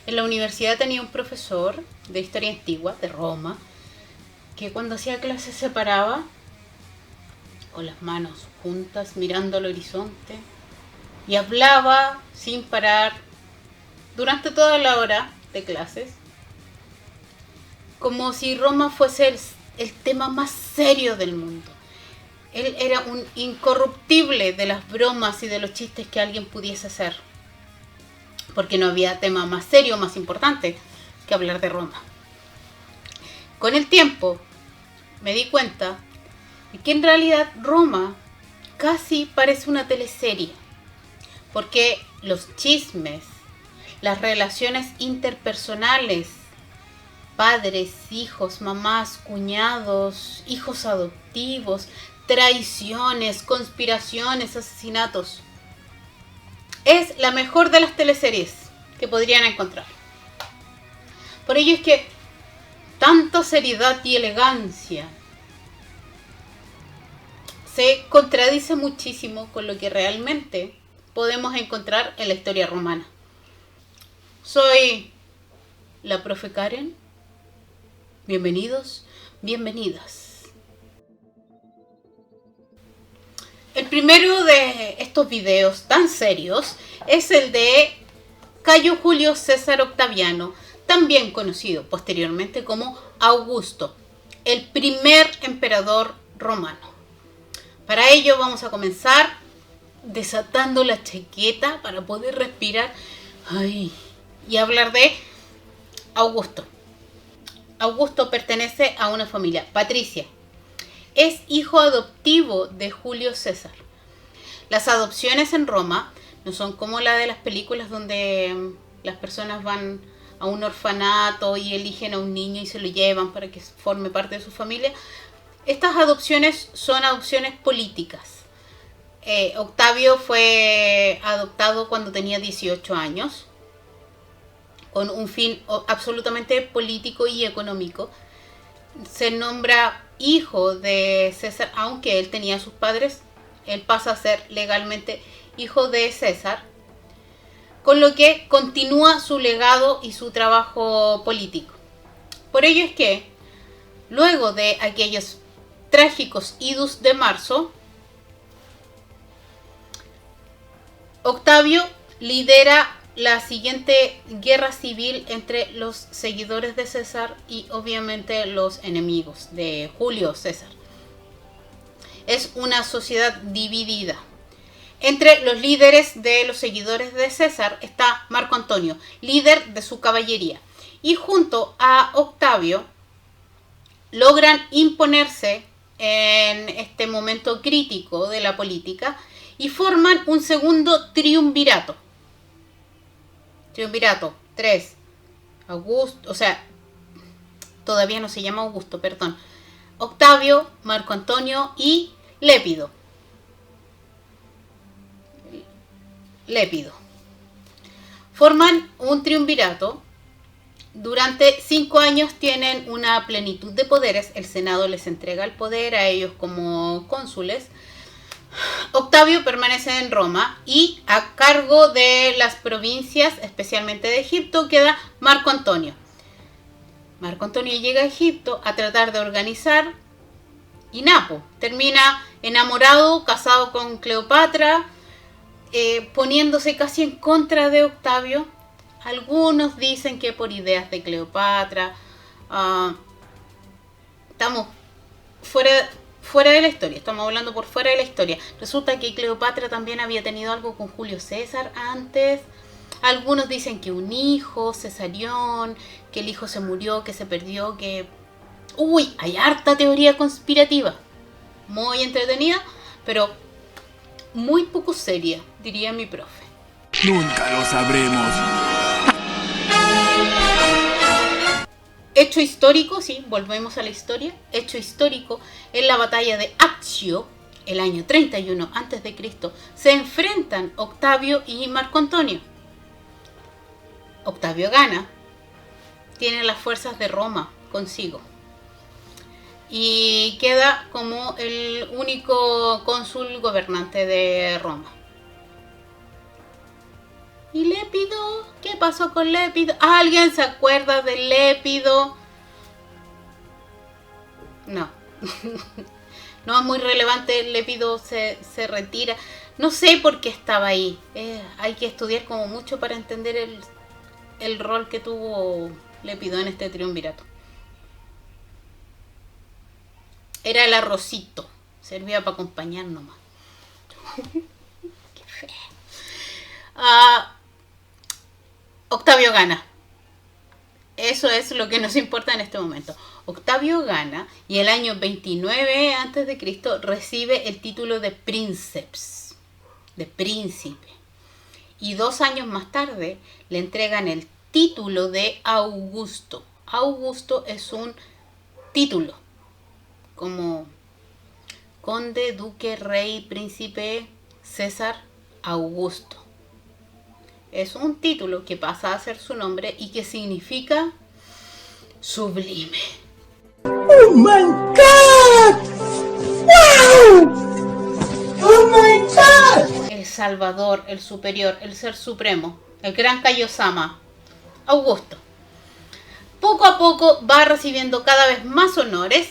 En la universidad tenía un profesor de historia antigua, de Roma, que cuando hacía clases se paraba con las manos juntas mirando al horizonte y hablaba sin parar durante toda la hora de clases, como si Roma fuese el tema más serio del mundo. Él era un incorruptible de las bromas y de los chistes que alguien pudiese hacer, porque no había tema más serio, más importante que hablar de Roma. Con el tiempo me di cuenta de que en realidad Roma casi parece una teleserie, porque los chismes, las relaciones interpersonales, padres, hijos, mamás, cuñados, hijos adoptivos, traiciones, conspiraciones, asesinatos, es la mejor de las teleseries que podrían encontrar. Por ello es que tanta seriedad y elegancia se contradice muchísimo con lo que realmente podemos encontrar en la historia romana. Soy la profe Karen. Bienvenidos, bienvenidas. El primero de estos videos tan serios es el de Cayo Julio César Octaviano, también conocido posteriormente como Augusto, el primer emperador romano. Para ello vamos a comenzar desatando la chaqueta para poder respirar y hablar de Augusto. Augusto pertenece a una familia patricia. Es hijo adoptivo de Julio César. Las adopciones en Roma no son como la de las películas donde las personas van a un orfanato y eligen a un niño y se lo llevan para que forme parte de su familia. Estas adopciones son adopciones políticas. Octavio fue adoptado cuando tenía 18 años, con un fin absolutamente político y económico. Se nombra hijo de César, aunque él tenía a sus padres, él pasa a ser legalmente hijo de César, con lo que continúa su legado y su trabajo político. Por ello es que, luego de aquellos trágicos idus de marzo, Octavio lidera la siguiente guerra civil entre los seguidores de César y obviamente los enemigos de Julio César. Es una sociedad dividida. Entre los líderes de los seguidores de César está Marco Antonio, líder de su caballería, y junto a Octavio logran imponerse en este momento crítico de la política y forman un segundo triunvirato. Triunvirato 3. Augusto, o sea, todavía no se llama Augusto, perdón. Octavio, Marco Antonio y Lépido. Forman un triunvirato. Durante 5 años tienen una plenitud de poderes. El Senado les entrega el poder a ellos como cónsules. Octavio permanece en Roma y a cargo de las provincias, especialmente de Egipto, queda Marco Antonio. Marco Antonio llega a Egipto a tratar de organizar y Napo termina enamorado, casado con Cleopatra, poniéndose casi en contra de Octavio. Algunos dicen que por ideas de Cleopatra. Estamos fuera de la historia, estamos hablando por fuera de la historia. Resulta que Cleopatra también había tenido algo con Julio César antes. Algunos dicen que un hijo, Cesarión, que el hijo se murió, que se perdió, que... hay harta teoría conspirativa. Muy entretenida, pero muy poco seria, diría mi profe. Nunca lo sabremos. Hecho histórico, sí, volvemos a la historia. Hecho histórico, en la batalla de Accio, el año 31 a.C., se enfrentan Octavio y Marco Antonio. Octavio gana, tiene las fuerzas de Roma consigo y queda como el único cónsul gobernante de Roma. Y Lépido, ¿qué pasó con Lépido? ¿Alguien se acuerda de Lépido? No. No es muy relevante. Lépido se retira. No sé por qué estaba ahí. Hay que estudiar como mucho para entender el rol que tuvo Lépido en este triunvirato. Era el arrocito. Servía para acompañar nomás. Qué feo. Octavio gana. Eso es lo que nos importa en este momento. Octavio gana y el año 29 a.C. recibe el título de princeps, de príncipe. Y 2 años más tarde le entregan el título de Augusto. Augusto es un título, como conde, duque, rey, príncipe, César Augusto. Es un título que pasa a ser su nombre y que significa sublime. ¡Oh my God! ¡Wow! ¡Oh my God! El Salvador, el superior, el ser supremo, el gran Kaiosama, Augusto. Poco a poco va recibiendo cada vez más honores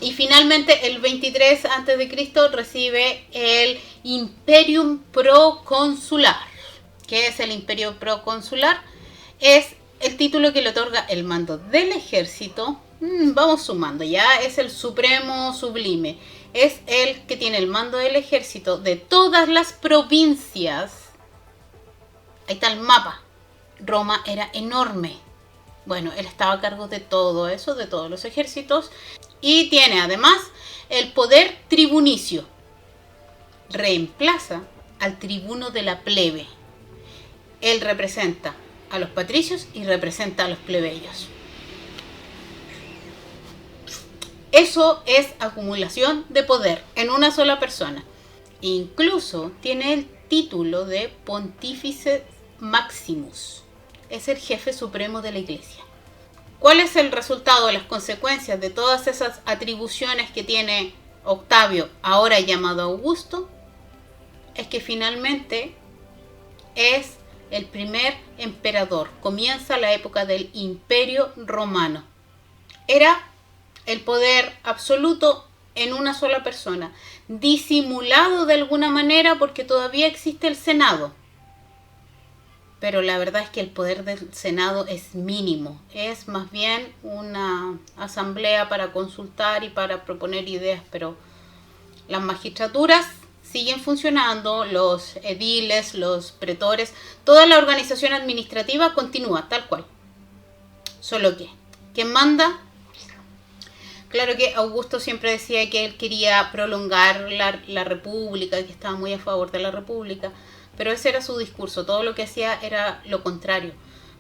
y finalmente el 23 a.C. recibe el Imperium Proconsular. ¿Qué es el Imperio Proconsular? Es el título que le otorga el mando del ejército. Vamos sumando, ya es el supremo sublime. Es el que tiene el mando del ejército de todas las provincias. Ahí está el mapa. Roma era enorme. Bueno, él estaba a cargo de todo eso, de todos los ejércitos. Y tiene además el poder tribunicio. Reemplaza al tribuno de la plebe. Él representa a los patricios y representa a los plebeyos. Eso es acumulación de poder en una sola persona. Incluso tiene el título de Pontífice Maximus. Es el jefe supremo de la iglesia. ¿Cuál es el resultado, las consecuencias de todas esas atribuciones que tiene Octavio, ahora llamado Augusto? Es que finalmente es el primer emperador. Comienza la época del Imperio Romano. Era el poder absoluto en una sola persona, disimulado de alguna manera porque todavía existe el Senado. Pero la verdad es que el poder del Senado es mínimo. Es más bien una asamblea para consultar y para proponer ideas, pero las magistraturas siguen funcionando, los ediles, los pretores, toda la organización administrativa continúa tal cual. Solo que, ¿quién manda? Claro que Augusto siempre decía que él quería prolongar la república, que estaba muy a favor de la república, pero ese era su discurso, todo lo que hacía era lo contrario.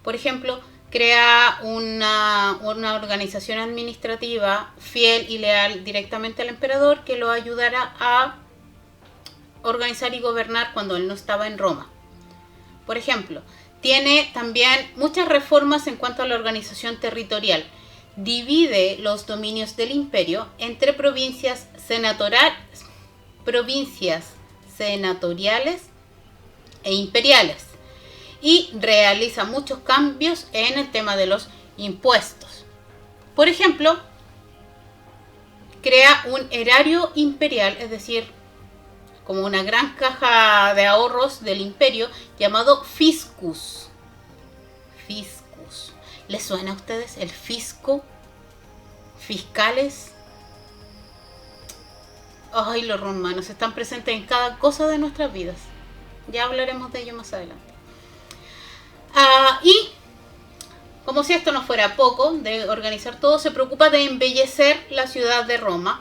Por ejemplo, crea una organización administrativa fiel y leal directamente al emperador que lo ayudara a organizar y gobernar cuando él no estaba en Roma. Por ejemplo, tiene también muchas reformas en cuanto a la organización territorial. Divide los dominios del imperio entre provincias senatoriales e imperiales y realiza muchos cambios en el tema de los impuestos. Por ejemplo, crea un erario imperial, es decir, como una gran caja de ahorros del imperio llamado fiscus. Fiscus. ¿Les suena a ustedes el fisco? Fiscales. Ay, los romanos están presentes en cada cosa de nuestras vidas. Ya hablaremos de ello más adelante. Y como si esto no fuera poco de organizar todo, se preocupa de embellecer la ciudad de Roma,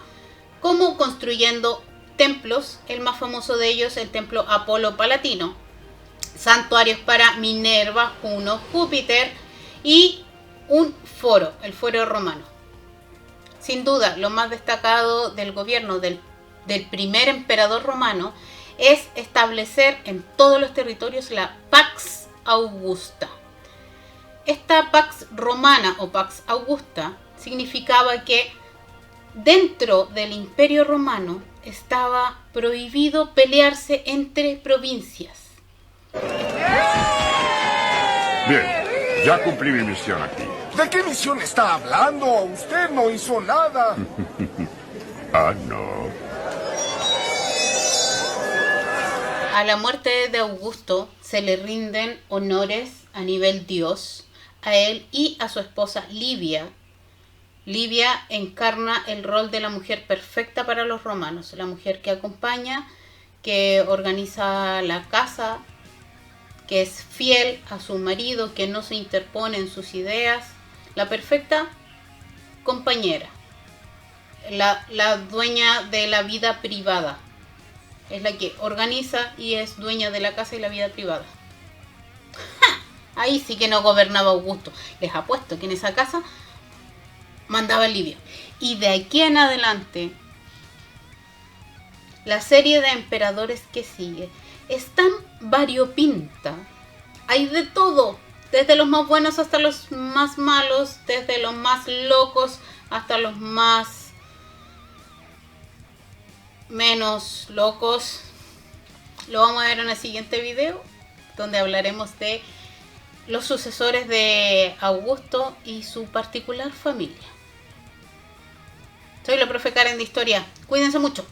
como construyendo templos, el más famoso de ellos, el templo Apolo Palatino, santuarios para Minerva, Juno, Júpiter y un foro, el foro romano. Sin duda, lo más destacado del gobierno del primer emperador romano es establecer en todos los territorios la Pax Augusta. Esta Pax Romana o Pax Augusta significaba que dentro del Imperio Romano estaba prohibido pelearse entre provincias. Bien, ya cumplí mi misión aquí. ¿De qué misión está hablando? Usted no hizo nada. Ah, no. A la muerte de Augusto se le rinden honores a nivel dios a él y a su esposa Livia. Livia encarna el rol de la mujer perfecta para los romanos, la mujer que acompaña, que organiza la casa, que es fiel a su marido, que no se interpone en sus ideas, la perfecta compañera, la dueña de la vida privada. Es la que organiza y es dueña de la casa y la vida privada. ¡Ja! Ahí sí que no gobernaba Augusto. Les apuesto que en esa casa mandaba Livia. Y de aquí en adelante, la serie de emperadores que sigue es tan variopinta. Hay de todo. Desde los más buenos hasta los más malos. Desde los más locos hasta los más menos locos. Lo vamos a ver en el siguiente video, donde hablaremos de los sucesores de Augusto y su particular familia. Soy la profe Karen de Historia. Cuídense mucho.